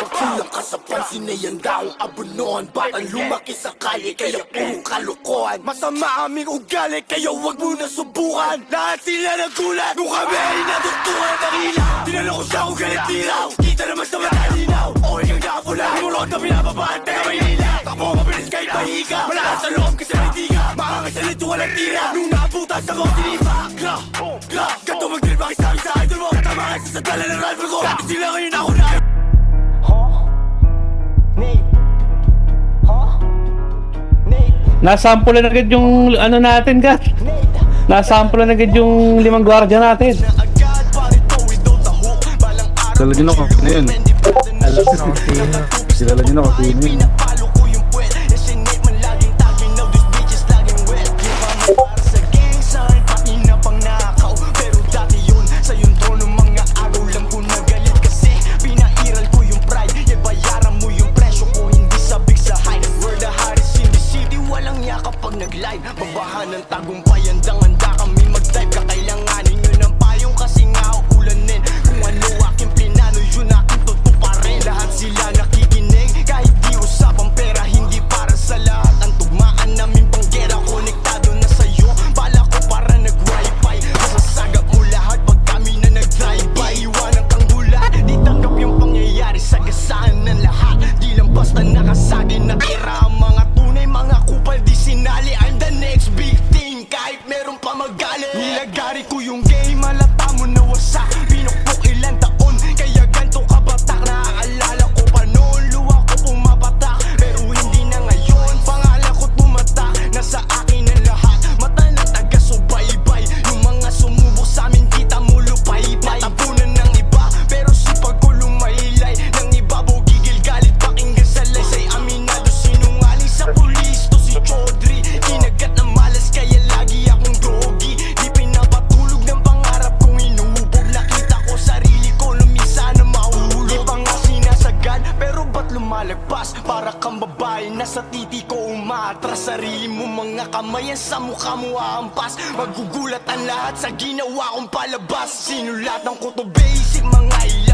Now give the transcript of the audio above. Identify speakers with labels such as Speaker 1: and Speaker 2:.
Speaker 1: Pag kulang ka sa pansin na yan daw ang abunuan. Batang lumaki sa kalye kaya puro kalokohan. Masama aming ugali kaya wag mo na subukan. Lahat sila nagulat nung kami ay natutukan ng ilaw. Tinanong ko siya kung galit tiraw. Kita naman sa mata linaw. Okay kang nakapula, lumulot na pinapabaan. Teka may ilaw. Takbo mabilis kahit mahiga. Malakas sa loob kasi may tiga. Makakasalito walang tira. Nung nabutas ako sinipa. Ganto mag-drill makisabi sa idol mo. Tama kasi sa dala ng rival ko. Dati sila ngayon ako na.
Speaker 2: Nasampulan agad yung ano natin, Gat. Nasampulan agad yung 5 gwardiya natin.
Speaker 3: Kilala nyo na kung sino yun. Kilala nyo na kung sino yun.
Speaker 1: Babahan ng tagumpay, handang-handa kami mag-dive. Kakailanganin nyo ng payong kasi nga uulanin. Kung ano aking plinano, yun aking tutuparin. Lahat sila nakikinig, kahit di usapang pera. Hindi para sa lahat, ang tugmaan namin panggera. Konektado na sa'yo, bala ko para nag-wifi. Masasagap mo lahat pag kami na nag-drive-by. Iwanan kang hula, di tanggap yung pangyayari. Sagasaan ng lahat, di lang basta nakasagin na tira. Ang mga tunay, mga kupal di sinali. I'm the next big thing, kahit meron pa magalit. Nilagari ko yung game, malata mo na wasak. Pinukpok ilang taon, kaya ganto kabatak. Naaalala ko pa noon, luwa ko pumapatak. Pero hindi na ngayon, pangalan ko tumatak. Nasa akin ang lahat, mata ng taga-subaybay. Yung mga sumubok sa amin, kita mo lupay-bay. Natapunan ng iba, pero sipag ko lumaylay. Nang ibabaw gigil, galit, pakinggan sa laysay. Aminado, sinungaling sa pulis, to si Chaudhry. Kinagat ng malas kaya lagi akong drogi. Di pinapatulog ng pangarap kong inuubog. Nakita ko sarili ko lumisa na mahulog. Di pa nga sinasagad pero ba't lumalagpas? Para kang babae na sa titi ko umatras. Sarili mo mga kamay sa mukha mo aampas. Magugulat ang lahat sa ginawa kong palabas. Sinulatan ko to basic mga ilan.